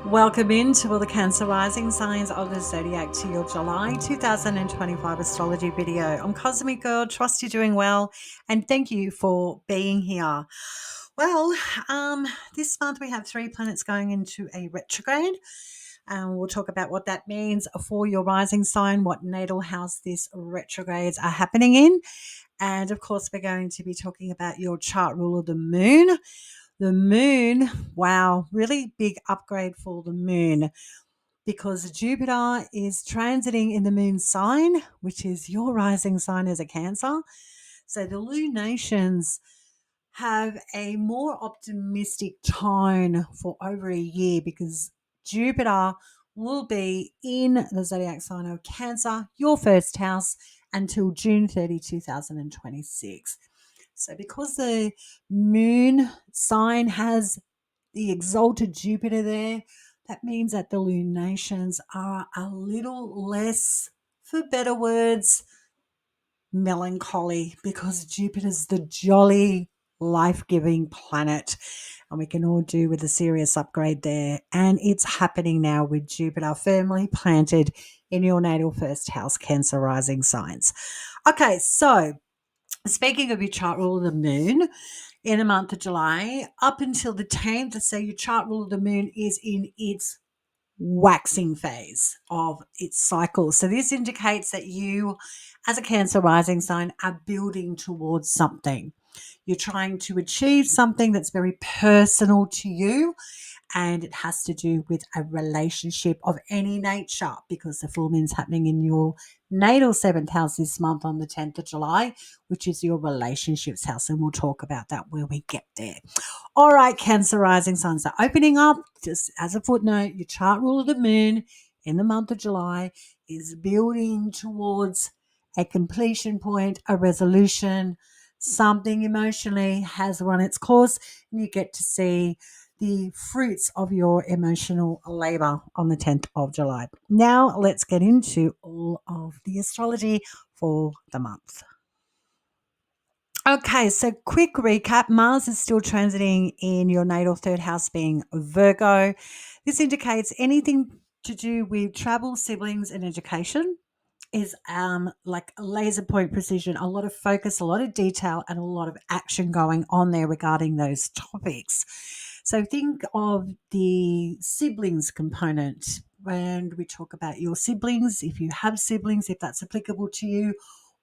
Welcome into all the Cancer rising signs of the zodiac to your July 2025 astrology video. I'm Cosmic Girl. Trust you're doing well, and thank you for being here. Well, this month we have 3 planets going into a retrograde, and we'll talk about what that means for your rising sign, what natal house these retrogrades are happening in, and of course we're going to be talking about your chart rule of the moon. The moon, wow, really big upgrade for the moon because Jupiter is transiting in the moon sign, which is your rising sign as a Cancer. So the lunations have a more optimistic tone for over a year because Jupiter will be in the zodiac sign of Cancer, your first house, until June 30, 2026. So, because the moon sign has the exalted Jupiter there, that means that the lunations are a little less, for better words, melancholy because Jupiter's the jolly, life giving planet. And we can all do with a serious upgrade there. And it's happening now with Jupiter firmly planted in your natal first house, Cancer rising signs. Okay, so speaking of your chart rule of the moon, in the month of July, up until the 10th, so your chart rule of the moon is in its waxing phase of its cycle. So this indicates that you, as a Cancer rising sign, are building towards something. You're trying to achieve something that's very personal to you, and it has to do with a relationship of any nature because the full moon's happening in your natal 7th house this month on the 10th of July, which is your relationships house. And we'll talk about that when we get there. All right, Cancer rising signs are opening up. Just as a footnote, your chart rule of the moon in the month of July is building towards a completion point, a resolution. Something emotionally has run its course, and you get to see the fruits of your emotional labor on the 10th of July. Now, let's get into all of the astrology for the month. Okay, so quick recap. Mars is still transiting in your natal third house, being Virgo. This indicates anything to do with travel, siblings, and education is like a laser point precision, a lot of focus, a lot of detail, and a lot of action going on there regarding those topics. So think of the siblings component when we talk about your siblings, if you have siblings, if that's applicable to you,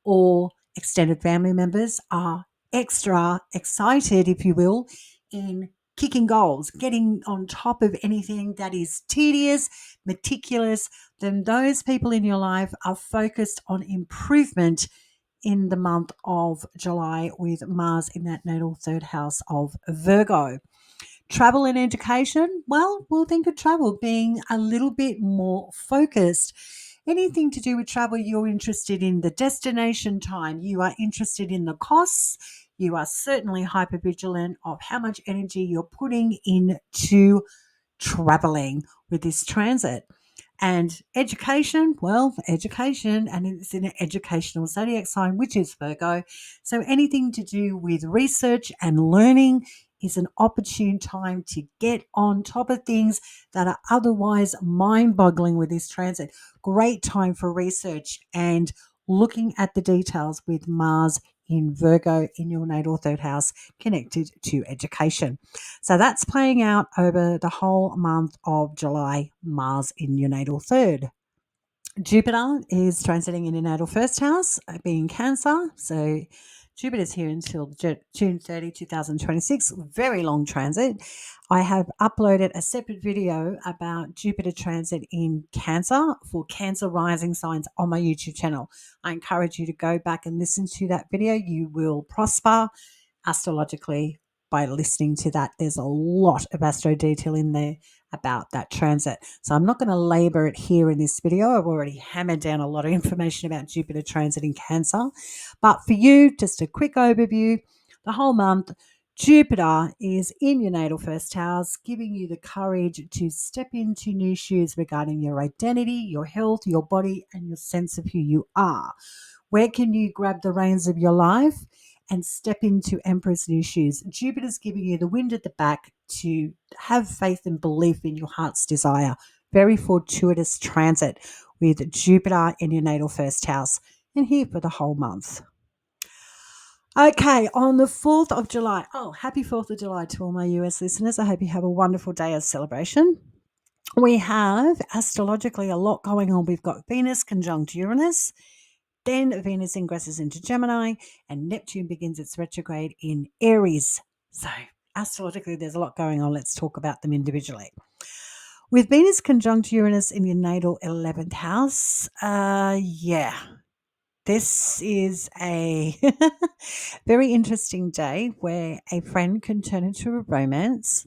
or extended family members are extra excited, if you will, in kicking goals, getting on top of anything that is tedious, meticulous, then those people in your life are focused on improvement in the month of July with Mars in that natal third house of Virgo. Travel and education, well, we'll think of travel being a little bit more focused. Anything to do with travel, you're interested in the destination time, you are interested in the costs, you are certainly hyper vigilant of how much energy you're putting into traveling with this transit. And education, well, education, and it's in an educational zodiac sign, which is Virgo. So anything to do with research and learning is an opportune time to get on top of things that are otherwise mind boggling with this transit. Great time for research and looking at the details with Mars in Virgo in your natal third house connected to education. So that's playing out over the whole month of July, Mars in your natal third. Jupiter is transiting in your natal first house, being Cancer. So Jupiter's here until June 30, 2026. Very long transit. I have uploaded a separate video about Jupiter transit in Cancer for Cancer rising signs on my YouTube channel. I encourage you to go back and listen to that video. You will prosper astrologically by listening to that. There's a lot of astro detail in there about that transit. So I'm not going to labor it here in this video. I've already hammered down a lot of information about Jupiter transit in Cancer. But for you, just a quick overview, the whole month, Jupiter is in your natal first house, giving you the courage to step into new shoes regarding your identity, your health, your body, and your sense of who you are. Where can you grab the reins of your life and step into Emperor's new shoes. Jupiter's giving you the wind at the back to have faith and belief in your heart's desire. Very fortuitous transit with Jupiter in your natal first house and here for the whole month. Okay, on the 4th of July. Oh, happy 4th of July to all my US listeners. I hope you have a wonderful day of celebration. We have astrologically a lot going on. We've got Venus conjunct Uranus, then Venus ingresses into Gemini, and Neptune begins its retrograde in Aries. So, astrologically, there's a lot going on. Let's talk about them individually. With Venus conjunct Uranus in your natal 11th house, this is a very interesting day where a friend can turn into a romance,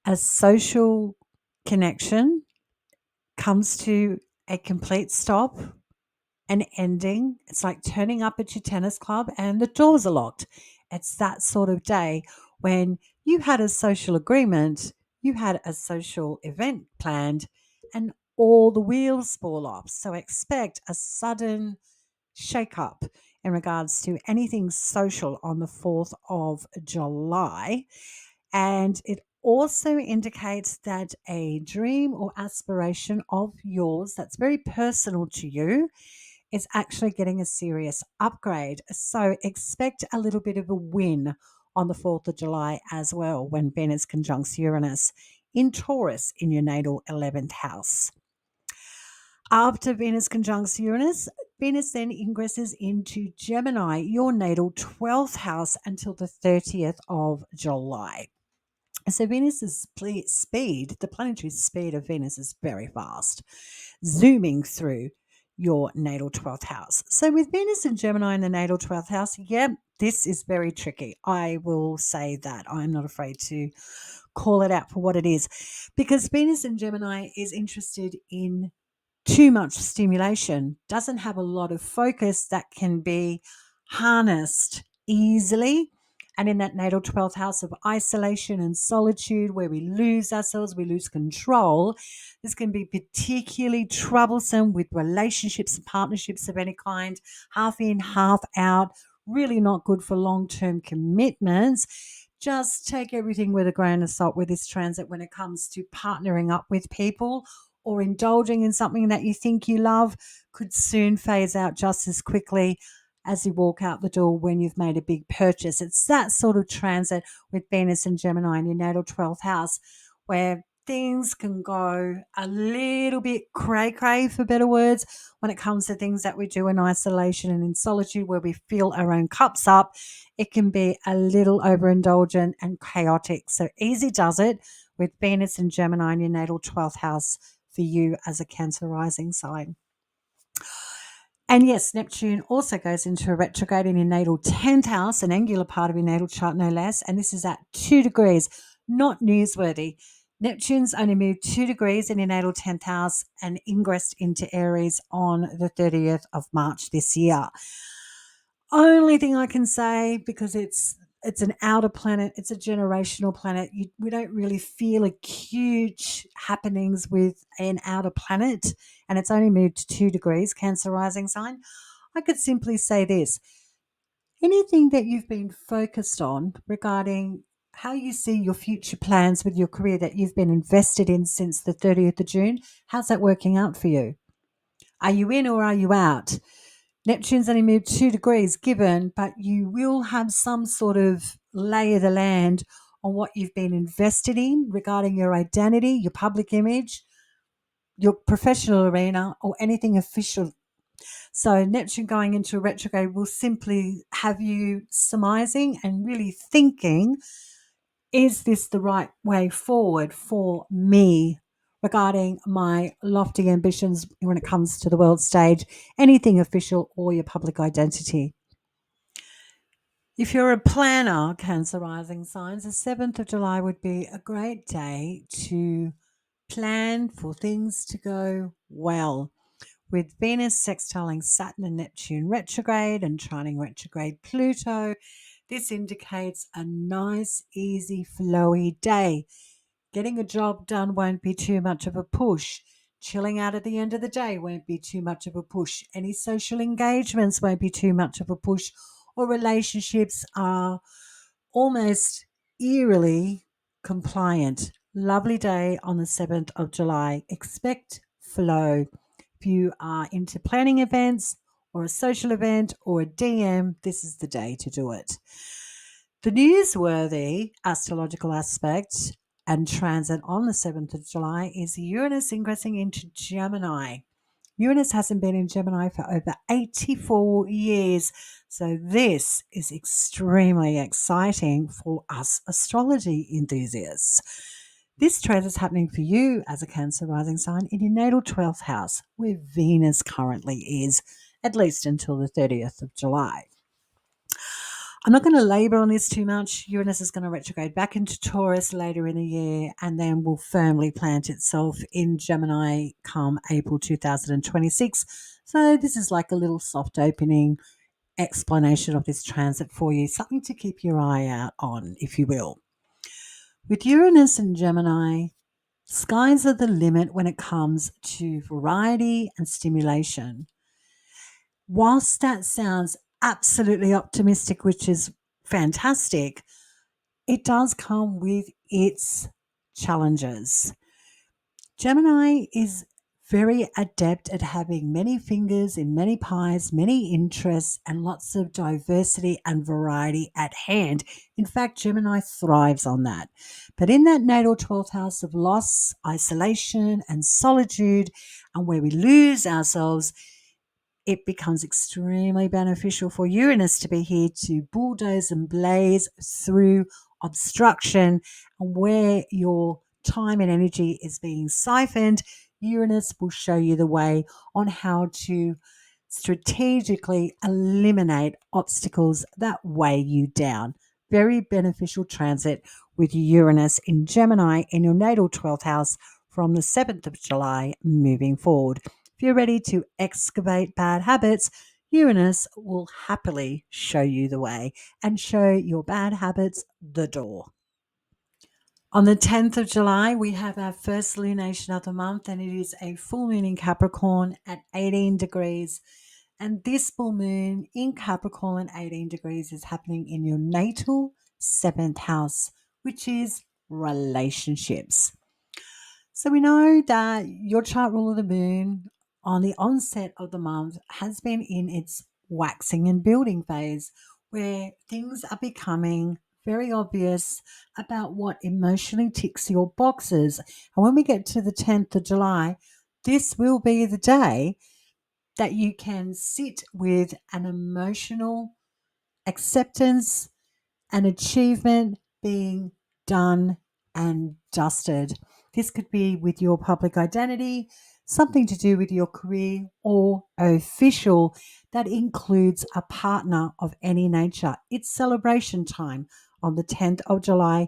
a social connection comes to a complete stop, an ending. It's like turning up at your tennis club and the doors are locked. It's that sort of day when you had a social agreement, you had a social event planned, and all the wheels fall off. So expect a sudden shake up in regards to anything social on the 4th of July. And it also indicates that a dream or aspiration of yours that's very personal to you is actually getting a serious upgrade. So expect a little bit of a win on the 4th of July as well when Venus conjuncts Uranus in Taurus in your natal 11th house. After Venus conjuncts Uranus, Venus then ingresses into Gemini, your natal 12th house, until the 30th of July. So Venus's speed, the planetary speed of Venus is very fast, zooming through your natal 12th house. So with Venus and Gemini in the natal 12th house, this is very tricky. I will say that. I'm not afraid to call it out for what it is, because Venus and Gemini is interested in too much stimulation, doesn't have a lot of focus that can be harnessed easily. And in that natal 12th house of isolation and solitude, where we lose ourselves, we lose control, this can be particularly troublesome with relationships and partnerships of any kind, half in, half out, really not good for long-term commitments. Just take everything with a grain of salt with this transit when it comes to partnering up with people or indulging in something that you think you love could soon phase out just as quickly as you walk out the door when you've made a big purchase. It's that sort of transit with Venus and Gemini in your natal 12th house where things can go a little bit cray-cray, for better words, when it comes to things that we do in isolation and in solitude where we fill our own cups up. It can be a little overindulgent and chaotic. So easy does it with Venus and Gemini in your natal 12th house for you as a Cancer rising sign. And yes, Neptune also goes into a retrograde in your natal 10th house, an angular part of your natal chart, no less. And this is at 2 degrees, not newsworthy. Neptune's only moved 2 degrees in your natal 10th house and ingressed into Aries on the 30th of March this year. Only thing I can say, because it's an outer planet, it's a generational planet, we don't really feel huge happenings with an outer planet, and it's only moved 2 degrees, Cancer rising sign. I could simply say this: anything that you've been focused on regarding how you see your future plans with your career that you've been invested in since the 30th of June, how's that working out for you? Are you in or are you out? Neptune's only moved 2 degrees given, but you will have some sort of lay of the land on what you've been invested in regarding your identity, your public image, your professional arena, or anything official. So Neptune going into a retrograde will simply have you surmising and really thinking, is this the right way forward for me regarding my lofty ambitions when it comes to the world stage, anything official or your public identity? If you're a planner, Cancer rising signs, the 7th of July would be a great day to plan for things to go well. With Venus sextiling Saturn and Neptune retrograde and trining retrograde Pluto, this indicates a nice, easy, flowy day. Getting a job done won't be too much of a push. Chilling out at the end of the day won't be too much of a push. Any social engagements won't be too much of a push. or relationships are almost eerily compliant. Lovely day on the 7th of July. Expect flow. If you are into planning events or a social event or a DM, this is the day to do it. The newsworthy astrological aspect and transit on the 7th of July is Uranus ingressing into Gemini. Uranus hasn't been in Gemini for over 84 years. So, this is extremely exciting for us astrology enthusiasts. This trend is happening for you as a Cancer rising sign in your natal 12th house, where Venus currently is, at least until the 30th of July. I'm not going to labour on this too much. Uranus is going to retrograde back into Taurus later in the year and then will firmly plant itself in Gemini come April 2026. So this is like a little soft opening explanation of this transit for you, something to keep your eye out on, if you will. With Uranus and Gemini, skies are the limit when it comes to variety and stimulation. Whilst that sounds absolutely optimistic, which is fantastic, it does come with its challenges. Gemini is very adept at having many fingers in many pies, many interests, and lots of diversity and variety at hand. In fact, Gemini thrives on that. But in that natal 12th house of loss, isolation, and solitude, and where we lose ourselves, it becomes extremely beneficial for Uranus to be here to bulldoze and blaze through obstruction. And where your time and energy is being siphoned, Uranus will show you the way on how to strategically eliminate obstacles that weigh you down. Very beneficial transit with Uranus in Gemini in your natal 12th house from the 7th of July moving forward. If you're ready to excavate bad habits, Uranus will happily show you the way and show your bad habits the door. On the 10th of July, we have our first lunation of the month, and it is a full moon in Capricorn at 18 degrees. And this full moon in Capricorn at 18 degrees is happening in your natal 7th house, which is relationships. So we know that your chart rule of the moon on the onset of the month has been in its waxing and building phase, where things are becoming very obvious about what emotionally ticks your boxes. And when we get to the 10th of July, this will be the day that you can sit with an emotional acceptance and achievement being done and dusted. This could be with your public identity, something to do with your career, or official that includes a partner of any nature. It's celebration time on the 10th of July.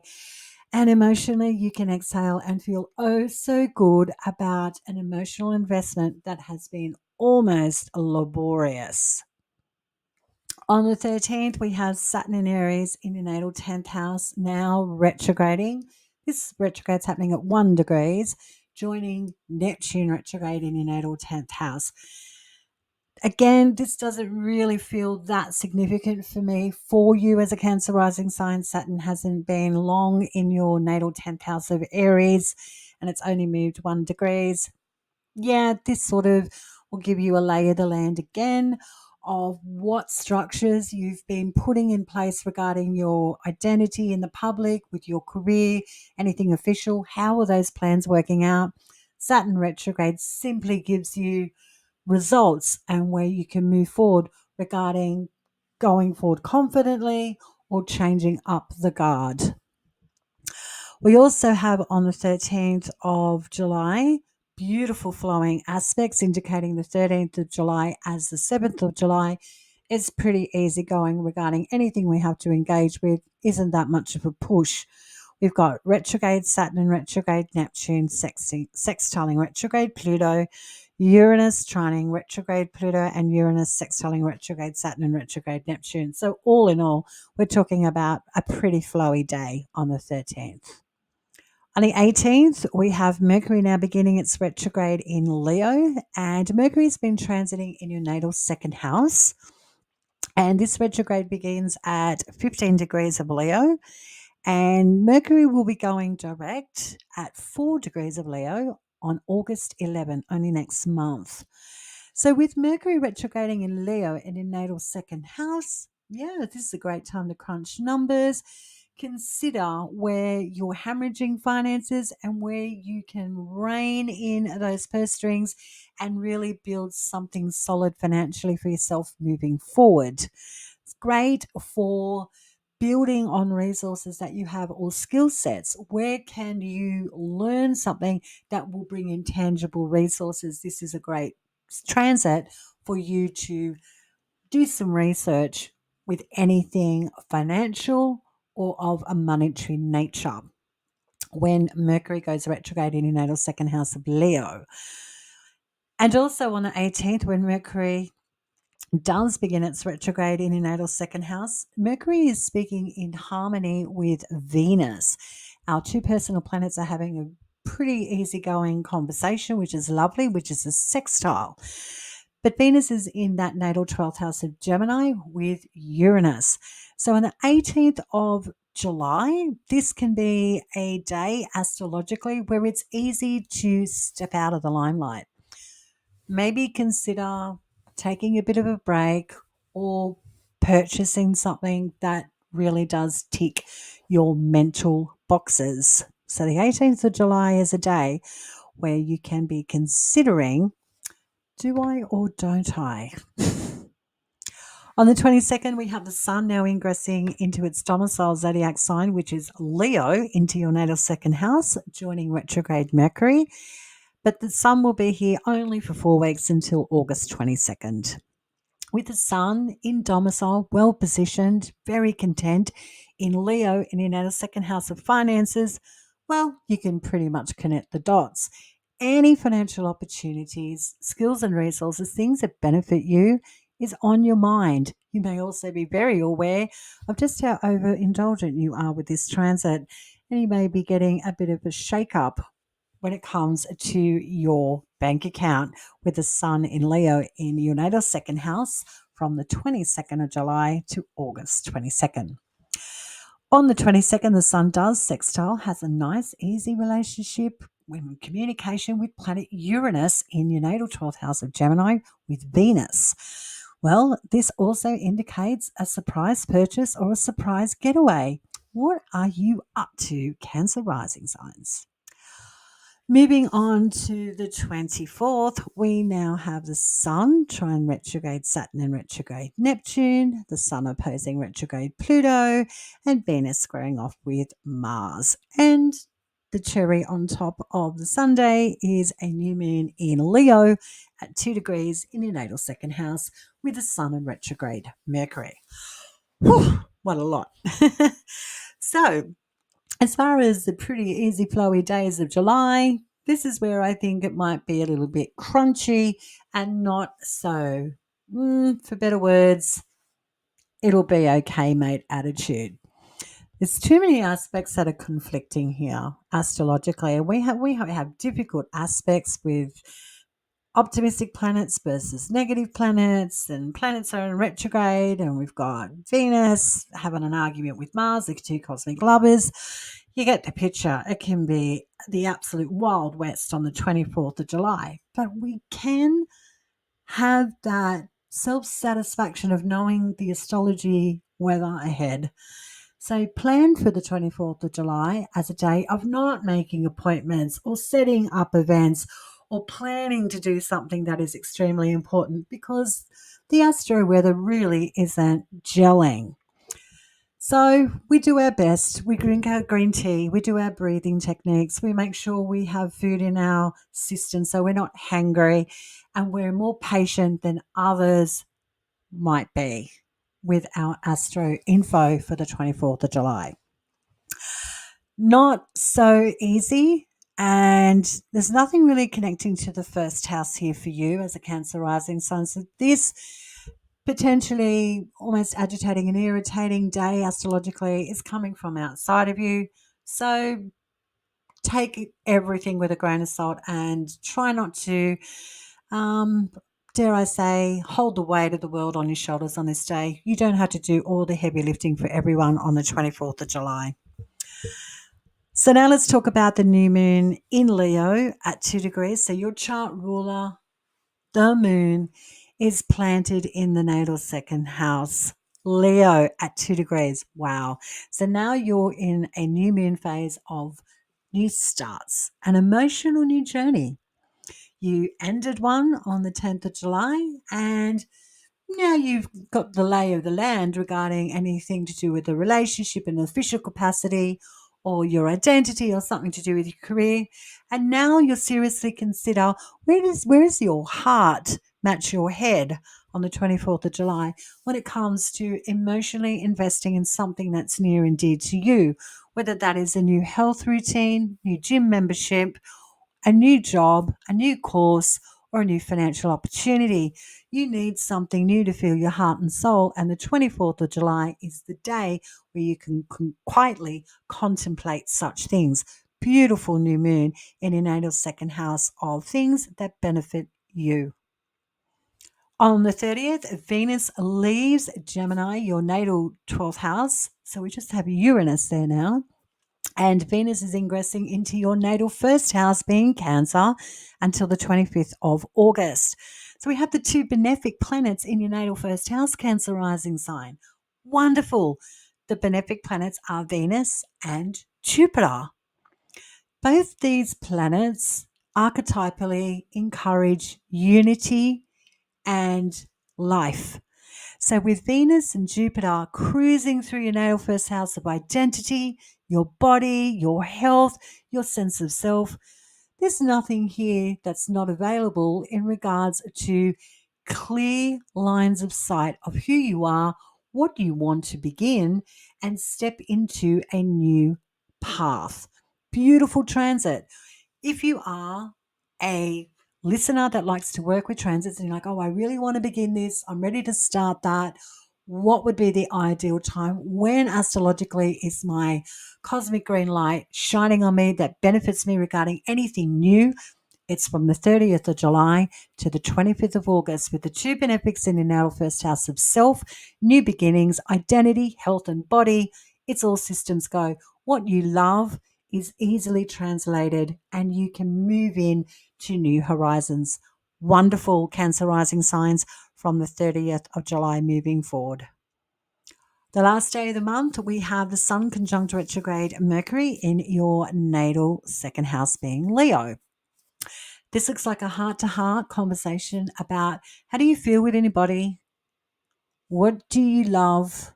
And emotionally, you can exhale and feel oh so good about an emotional investment that has been almost laborious. On the 13th, we have Saturn in Aries in your natal 10th house, now retrograding. This retrograde's happening at 1 degrees, joining Neptune retrograde in your natal 10th house. Again, this doesn't really feel that significant for me. For you as a Cancer rising sign, Saturn hasn't been long in your natal 10th house of Aries, and it's only moved 1 degrees. Yeah, this sort of will give you a lay of the land again of what structures you've been putting in place regarding your identity in the public, with your career, anything official. How are those plans working out? Saturn retrograde simply gives you results and where you can move forward regarding going forward confidently or changing up the guard. We also have on the 13th of July beautiful flowing aspects indicating the 13th of July as the 7th of July. It's pretty easy going regarding anything we have to engage with. Isn't that much of a push? We've got retrograde Saturn and retrograde Neptune sextiling retrograde Pluto, Uranus trining retrograde Pluto, and Uranus sextiling retrograde Saturn and retrograde Neptune. So all in all, we're talking about a pretty flowy day on the 13th. On the 18th, we have Mercury now beginning its retrograde in Leo, and Mercury's been transiting in your natal second house. And this retrograde begins at 15 degrees of Leo, and Mercury will be going direct at 4 degrees of Leo on August 11, only next month. So, with Mercury retrograding in Leo and in natal second house, yeah, this is a great time to crunch numbers. Consider where you're hemorrhaging finances and where you can rein in those purse strings and really build something solid financially for yourself moving forward. It's great for building on resources that you have or skill sets. Where can you learn something that will bring in tangible resources? This is a great transit for you to do some research with anything financial or of a monetary nature. When Mercury goes retrograde in your natal second house of Leo. And also on the 18th, when Mercury does begin its retrograde in your natal second house, Mercury is speaking in harmony with Venus. Our two personal planets are having a pretty easygoing conversation, which is lovely, which is a sextile. But Venus is in that natal 12th house of Gemini with Uranus. So on the 18th of July, this can be a day astrologically where it's easy to step out of the limelight. Maybe consider taking a bit of a break or purchasing something that really does tick your mental boxes. So the 18th of July is a day where you can be considering, do I or don't I? On the 22nd, we have the Sun now ingressing into its domicile zodiac sign, which is Leo, into your natal second house, joining retrograde Mercury. But the Sun will be here only for 4 weeks until August 22nd. With the Sun in domicile, well positioned, very content in Leo in your natal second house of finances, well, you can pretty much connect the dots. Any financial opportunities, skills, and resources, things that benefit you, is on your mind. You may also be very aware of just how overindulgent you are with this transit, and you may be getting a bit of a shake up when it comes to your bank account with the Sun in Leo in your natal second house from the 22nd of July to August 22nd. On the 22nd, the Sun does sextile, has a nice, easy relationship in communication with planet Uranus in your natal 12th house of Gemini with Venus. Well, this also indicates a surprise purchase or a surprise getaway. What are you up to, Cancer rising signs? Moving on to the 24th, we now have the Sun trying retrograde Saturn and retrograde Neptune, the Sun opposing retrograde Pluto, and Venus squaring off with Mars. And the cherry on top of the Sunday is a new moon in Leo at 2 degrees in your natal second house with the Sun and retrograde Mercury. Whew, what a lot. So, as far as the pretty easy flowy days of July, this is where I think it might be a little bit crunchy and not so, for better words, it'll be okay, mate attitude. There's too many aspects that are conflicting here astrologically, and we have difficult aspects with optimistic planets versus negative planets, and planets are in retrograde, and we've got Venus having an argument with Mars, the two cosmic lovers. You get the picture. It can be the absolute wild west on the 24th of July, but we can have that self satisfaction of knowing the astrology weather ahead. So plan for the 24th of July as a day of not making appointments or setting up events or planning to do something that is extremely important because the astro weather really isn't gelling. So we do our best. We drink our green tea. We do our breathing techniques. We make sure we have food in our system so we're not hangry and we're more patient than others might be with our astro info for the 24th of July. Not so easy. And there's nothing really connecting to the first house here for you as a Cancer rising sun. So this potentially almost agitating and irritating day astrologically is coming from outside of you. So take everything with a grain of salt and try not to um, dare I say, hold the weight of the world on your shoulders on this day. You don't have to do all the heavy lifting for everyone on the 24th of July. So now let's talk about the new moon in Leo at 2 degrees. So your chart ruler, the moon, is planted in the natal second house. Leo at 2 degrees. Wow. So now you're in a new moon phase of new starts, an emotional new journey. You ended one on the 10th of July, and now you've got the lay of the land regarding anything to do with the relationship in an official capacity or your identity or something to do with your career. And now you'll seriously consider where does your heart match your head on the 24th of July when it comes to emotionally investing in something that's near and dear to you, whether that is a new health routine, new gym membership, a new job, a new course, or a new financial opportunity. You need something new to fill your heart and soul. And the 24th of July is the day where you can quietly contemplate such things. Beautiful new moon in your natal second house of things that benefit you. On the 30th, Venus leaves Gemini, your natal 12th house. So we just have Uranus there now. And Venus is ingressing into your natal first house, being Cancer, until the 25th of August. So we have the two benefic planets in your natal first house, Cancer rising sign. Wonderful. The benefic planets are Venus and Jupiter. Both these planets archetypally encourage unity and life. So, with Venus and Jupiter cruising through your natal first house of identity, your body, your health, your sense of self, there's nothing here that's not available in regards to clear lines of sight of who you are, what you want to begin, and step into a new path. Beautiful transit. If you are a listener that likes to work with transits and you're like, oh, I really want to begin this, I'm ready to start that, what would be the ideal time? When astrologically is my cosmic green light shining on me that benefits me regarding anything new? It's from the 30th of July to the 25th of August with the two benefics in your natal first house of self, new beginnings, identity, health, and body. It's all systems go. What you love is easily translated and you can move in to new horizons. Wonderful Cancer rising signs from the 30th of July moving forward. The last day of the month, we have the Sun conjunct retrograde Mercury in your natal second house, being Leo. This looks like a heart-to-heart conversation about how do you feel with anybody? What do you love?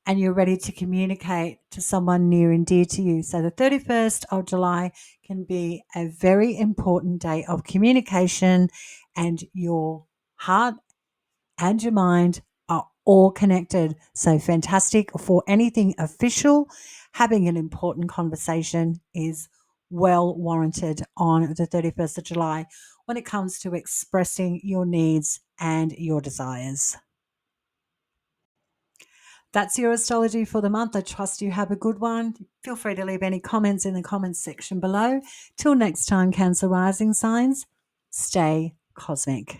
And you're ready to communicate to someone near and dear to you. So the 31st of July can be a very important day of communication, and your heart and your mind are all connected. So fantastic for anything official. Having an important conversation is well warranted on the 31st of July when it comes to expressing your needs and your desires. That's your astrology for the month. I trust you have a good one. Feel free to leave any comments in the comments section below. Till next time, Cancer rising signs, stay cosmic.